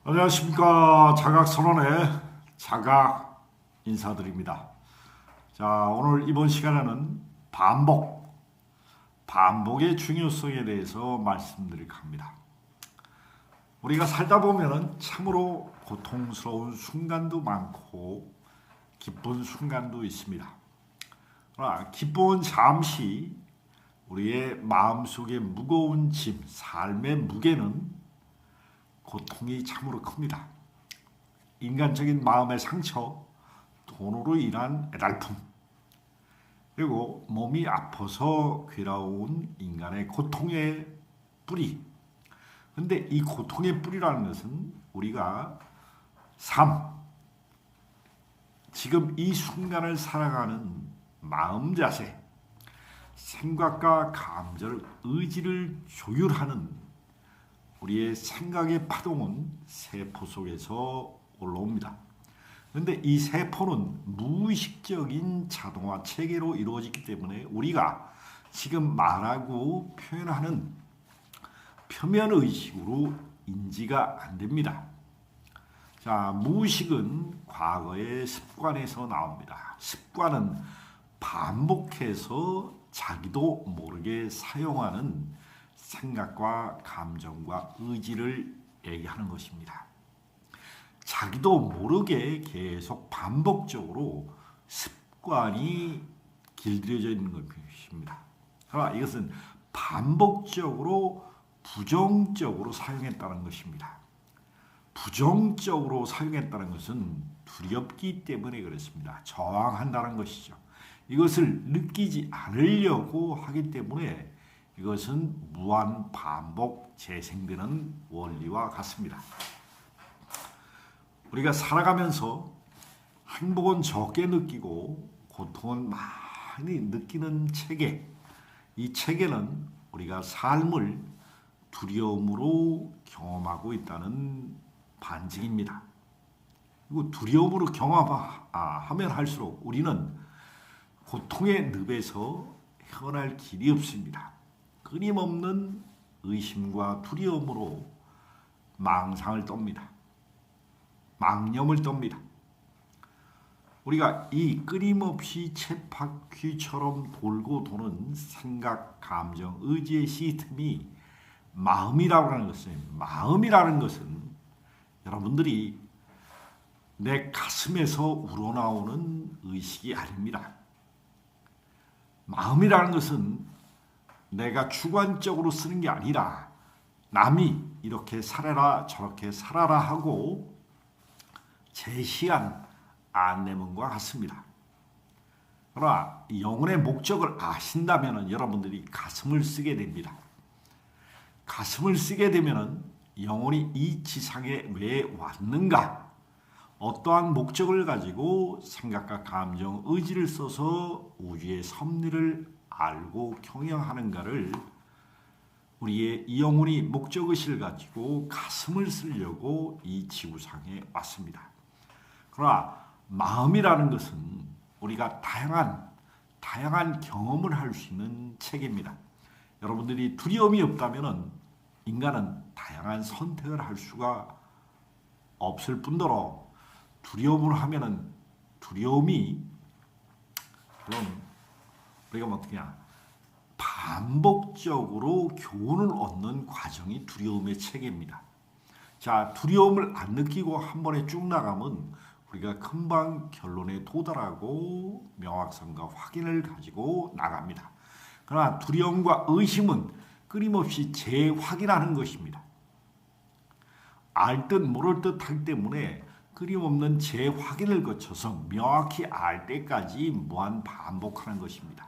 안녕하십니까. 자각선언의 자각 인사드립니다. 자, 오늘 이번 시간에는 반복의 중요성에 대해서 말씀드릴까 합니다. 우리가 살다 보면 참으로 고통스러운 순간도 많고 기쁜 순간도 있습니다. 그러나 기쁨은 잠시 우리의 마음속에 무거운 짐, 삶의 무게는 고통이 참으로 큽니다. 인간적인 마음의 상처, 돈으로 인한 애달픔, 그리고 몸이 아파서 괴로운 인간의 고통의 뿌리. 근데 이 고통의 뿌리라는 것은 우리가 지금 이 순간을 살아가는 마음 자세, 생각과 감정, 의지를 조율하는 우리의 생각의 파동은 세포 속에서 올라옵니다. 그런데 이 세포는 무의식적인 자동화 체계로 이루어지기 때문에 우리가 지금 말하고 표현하는 표면의식으로 인지가 안 됩니다. 자, 무의식은 과거의 습관에서 나옵니다. 습관은 반복해서 자기도 모르게 사용하는 생각과 감정과 의지를 얘기하는 것입니다. 자기도 모르게 계속 반복적으로 습관이 길들여져 있는 것입니다. 그러나 이것은 반복적으로 부정적으로 사용했다는 것입니다. 부정적으로 사용했다는 것은 두렵기 때문에 그렇습니다. 저항한다는 것이죠. 이것을 느끼지 않으려고 하기 때문에 이것은 무한 반복 재생되는 원리와 같습니다. 우리가 살아가면서 행복은 적게 느끼고 고통은 많이 느끼는 체계, 이 체계는 우리가 삶을 두려움으로 경험하고 있다는 반증입니다. 그리고 두려움으로 경험하면 할수록 우리는 고통의 늪에서 헤어날 길이 없습니다. 끊임없는 의심과 두려움으로 망상을 떱니다. 망념을 떱니다. 우리가 이 끊임없이 쳇바퀴처럼 돌고 도는 생각, 감정, 의지의 시스템이 마음이라고 하는 것은, 마음이라는 것은 여러분들이 내 가슴에서 우러나오는 의식이 아닙니다. 마음이라는 것은 내가 주관적으로 쓰는 게 아니라 남이 이렇게 살아라 저렇게 살아라 하고 제시한 안내문과 같습니다. 그러나 영혼의 목적을 아신다면 여러분들이 가슴을 쓰게 됩니다. 가슴을 쓰게 되면 영혼이 이 지상에 왜 왔는가, 어떠한 목적을 가지고 생각과 감정, 의지를 써서 우주의 섭리를 알고 경영하는가를 우리의 이 영혼이 목적의식을 가지고 가슴을 쓰려고 이 지구상에 왔습니다. 그러나 마음이라는 것은 우리가 다양한 경험을 할 수 있는 체계입니다. 여러분들이 두려움이 없다면 인간은 다양한 선택을 할 수가 없을 뿐더러 두려움을 하면은 두려움이 물론 우리가 어떻게 하냐, 반복적으로 교훈을 얻는 과정이 두려움의 체계입니다. 자, 두려움을 안 느끼고 한 번에 쭉 나가면 우리가 금방 결론에 도달하고 명확성과 확인을 가지고 나갑니다. 그러나 두려움과 의심은 끊임없이 재확인하는 것입니다. 알 듯 모를 듯 하기 때문에 끊임없는 재확인을 거쳐서 명확히 알 때까지 무한 반복하는 것입니다.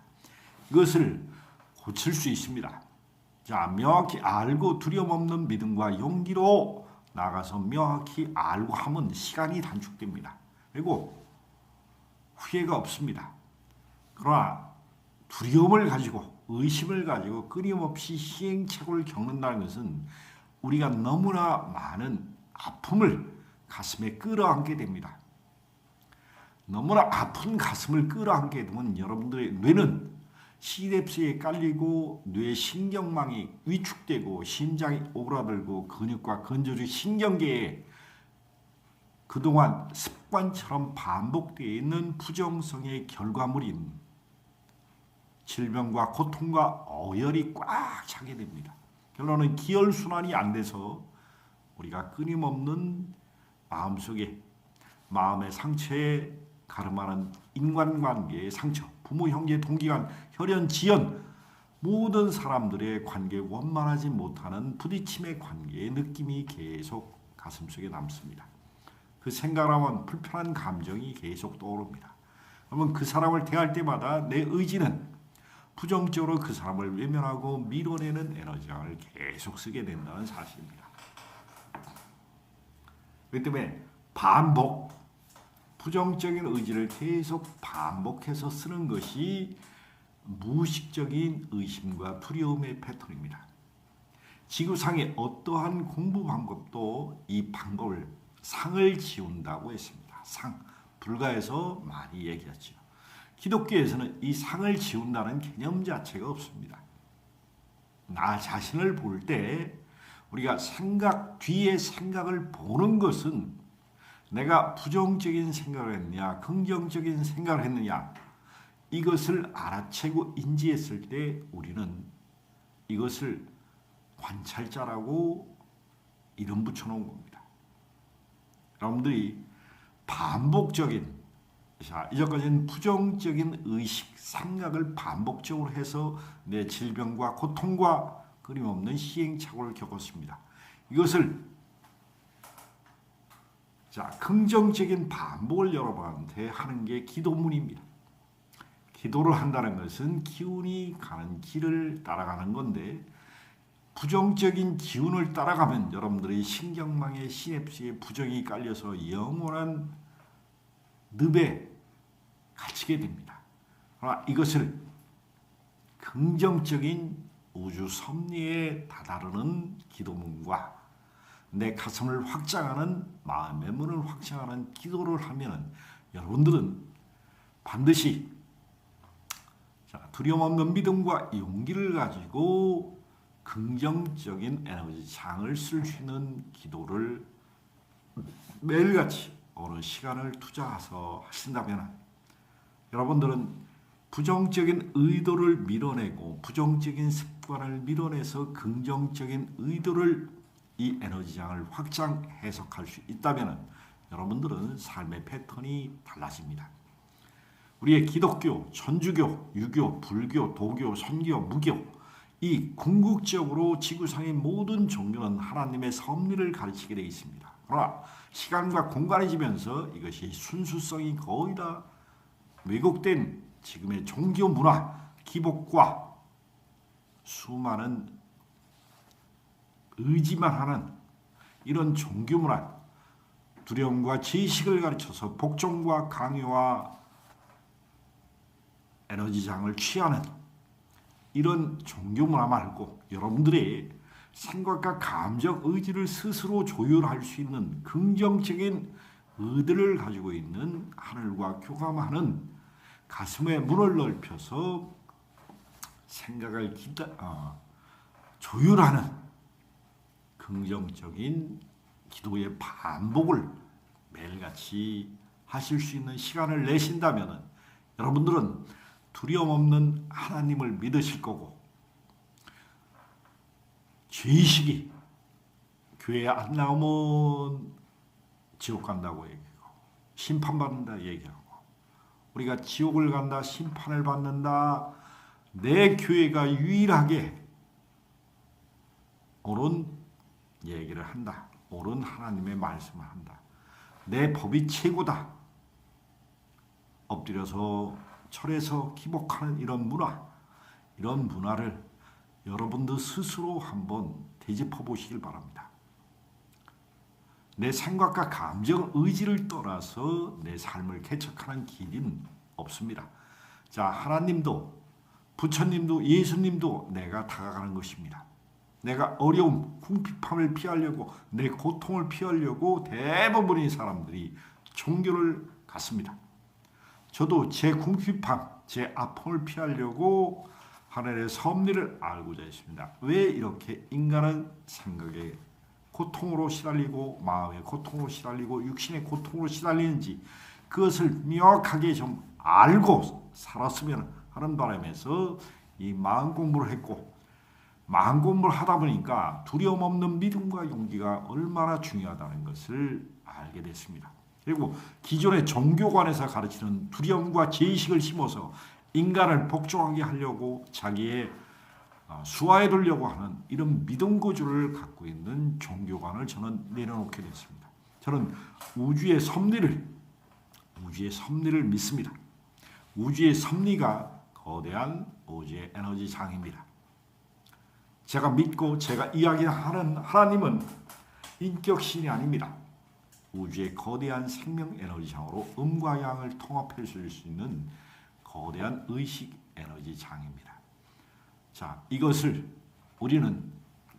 이것을 고칠 수 있습니다. 자, 명확히 알고 두려움 없는 믿음과 용기로 나가서 명확히 알고 하면 시간이 단축됩니다. 그리고 후회가 없습니다. 그러나 두려움을 가지고 의심을 가지고 끊임없이 시행착오를 겪는다는 것은 우리가 너무나 많은 아픔을 가슴에 끌어안게 됩니다. 너무나 아픈 가슴을 끌어안게 되면 여러분들의 뇌는 시냅스에 깔리고 뇌 신경망이 위축되고 심장이 오그라들고 근육과 근조주 신경계에 그동안 습관처럼 반복되어 있는 부정성의 결과물인 질병과 고통과 어혈이 꽉 차게 됩니다. 결론은 기혈순환이 안 돼서 우리가 끊임없는 마음속에 마음의 상처에 가름하는 인간관계의 상처, 부모, 형제, 동기간, 혈연, 지연 모든 사람들의 관계에 원만하지 못하는 부딪힘의 관계의 느낌이 계속 가슴속에 남습니다. 그 생각을 하면 불편한 감정이 계속 떠오릅니다. 그러면 그 사람을 대할 때마다 내 의지는 부정적으로 그 사람을 외면하고 밀어내는 에너지를 계속 쓰게 된다는 사실입니다. 그렇기 때문에 반복, 부정적인 의지를 계속 반복해서 쓰는 것이 무의식적인 의심과 두려움의 패턴입니다. 지구상의 어떠한 공부 방법도 이 방법을 상을 지운다고 했습니다. 상, 불가에서 많이 얘기했죠. 기독교에서는 이 상을 지운다는 개념 자체가 없습니다. 나 자신을 볼 때 우리가 생각 뒤에 생각을 보는 것은 내가 부정적인 생각을 했느냐 긍정적인 생각을 했느냐 이것을 알아채고 인지했을 때 우리는 이것을 관찰자라고 이름 붙여놓은 겁니다. 여러분들이 반복적인 이전까지는 부정적인 의식, 생각을 반복적으로 해서 내 질병과 고통과 끊임없는 시행착오를 겪었습니다. 이것을 긍정적인 반복을 여러분한테 하는 게 기도문입니다. 기도를 한다는 것은 기운이 가는 길을 따라가는 건데 부정적인 기운을 따라가면 여러분들의 신경망에 시냅스에 부정이 깔려서 영원한 늪에 갇히게 됩니다. 그러나 이것을 긍정적인 우주 섭리에 다다르는 기도문과 내 가슴을 확장하는 마음의 문을 확장하는 기도를 하면 여러분들은 반드시 두려움 없는 믿음과 용기를 가지고 긍정적인 에너지 장을 쓸 수 있는 기도를 매일같이 어느 시간을 투자해서 하신다면 여러분들은 부정적인 의도를 밀어내고 부정적인 습관을 밀어내서 긍정적인 의도를 이 에너지장을 확장 해석할 수 있다면 여러분들은 삶의 패턴이 달라집니다. 우리의 기독교, 천주교, 유교, 불교, 도교, 선교, 무교 이 궁극적으로 지구상의 모든 종교는 하나님의 섭리를 가르치게 되어 있습니다. 그러나 시간과 공간이 지면서 이것이 순수성이 거의 다 왜곡된 지금의 종교 문화, 기복과 수많은 의지만 하는 이런 종교 문화, 두려움과 지식을 가르쳐서 복종과 강요와 에너지장을 취하는 이런 종교 문화 말고 여러분들의 생각과 감정, 의지를 스스로 조율할 수 있는 긍정적인 의들을 가지고 있는 하늘과 교감하는 가슴의 문을 넓혀서 생각을 조율하는 긍정적인 기도의 반복을 매일같이 하실 수 있는 시간을 내신다면 여러분들은 두려움 없는 하나님을 믿으실 거고 죄의식이 교회에 안 나오면 지옥 간다고 얘기하고 심판받는다 얘기하고 우리가 지옥을 간다 심판을 받는다 내 교회가 유일하게 옳은 얘기를 한다. 옳은 하나님의 말씀을 한다. 내 법이 최고다. 엎드려서 철에서 기복하는 이런 문화를 여러분들 스스로 한번 되짚어 보시길 바랍니다. 내 생각과 감정, 의지를 떠나서 내 삶을 개척하는 길은 없습니다. 자, 하나님도 부처님도 예수님도 내가 다가가는 것입니다. 내가 어려움, 궁핍함을 피하려고 내 고통을 피하려고 대부분의 사람들이 종교를 갖습니다. 저도 제 궁핍함, 제 아픔을 피하려고 하늘의 섭리를 알고자 했습니다. 왜 이렇게 인간은 생각에 고통으로 시달리고 마음의 고통으로 시달리고 육신의 고통으로 시달리는지 그것을 명확하게 좀 알고 살았으면 하는 바람에서 이 마음 공부를 했고, 마음 공부를 하다 보니까 두려움 없는 믿음과 용기가 얼마나 중요하다는 것을 알게 됐습니다. 그리고 기존의 종교관에서 가르치는 두려움과 죄의식을 심어서 인간을 복종하게 하려고 자기의 수하에 두려고 하는 이런 믿음 구조를 갖고 있는 종교관을 저는 내려놓게 됐습니다. 저는 우주의 섭리를 믿습니다. 우주의 섭리가 거대한 우주의 에너지 장입니다. 제가 믿고 제가 이야기하는 하나님은 인격신이 아닙니다. 우주의 거대한 생명 에너지장으로 음과 양을 통합해 줄 수 있는 거대한 의식 에너지 장입니다. 자, 이것을 우리는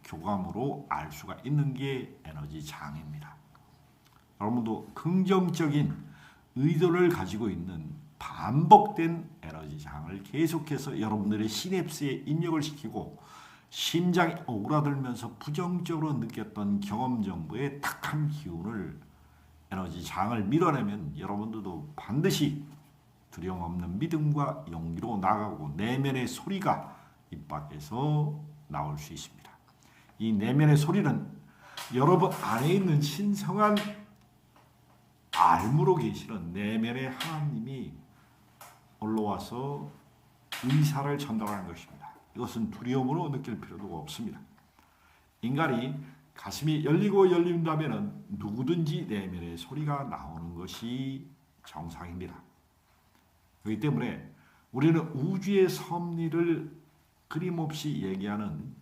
교감으로 알 수가 있는 게 에너지 장입니다. 여러분도 긍정적인 의도를 가지고 있는 반복된 에너지 장을 계속해서 여러분들의 시냅스에 입력을 시키고 심장이 오그라들면서 부정적으로 느꼈던 경험 정보의 탁한 기운을 에너지 장을 밀어내면 여러분들도 반드시 두려움 없는 믿음과 용기로 나가고 내면의 소리가 입 밖에서 나올 수 있습니다. 이 내면의 소리는 여러분 안에 있는 신성한 알무로 계시는 내면의 하나님이 올라와서 의사를 전달하는 것입니다. 이것은 두려움으로 느낄 필요도 없습니다. 인간이 가슴이 열리고 열린다면 누구든지 내면의 소리가 나오는 것이 정상입니다. 그렇기 때문에 우리는 우주의 섭리를 끊임없이 얘기하는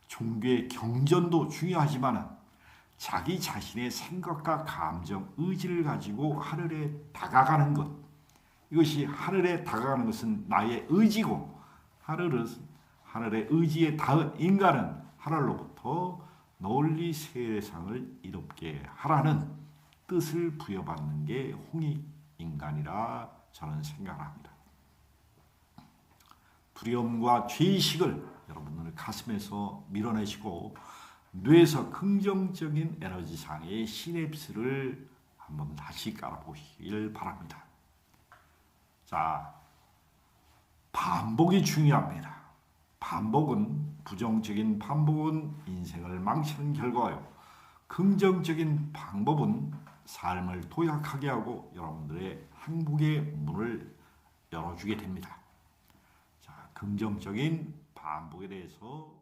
종교의 경전도 중요하지만 자기 자신의 생각과 감정, 의지를 가지고 하늘에 다가가는 것, 이것이 하늘에 다가가는 것은 나의 의지고 하늘의 의지에 닿은 인간은 하늘로부터 널리 세상을 이롭게 하라는 뜻을 부여받는 게 홍익인간이라 저는 생각합니다. 두려움과 죄의식을 여러분들 가슴에서 밀어내시고 뇌에서 긍정적인 에너지상의 시냅스를 한번 다시 깔아보시길 바랍니다. 자, 반복이 중요합니다. 부정적인 반복은 인생을 망치는 결과요. 긍정적인 방법은 삶을 도약하게 하고 여러분들의 행복의 문을 열어주게 됩니다. 자, 긍정적인 반복에 대해서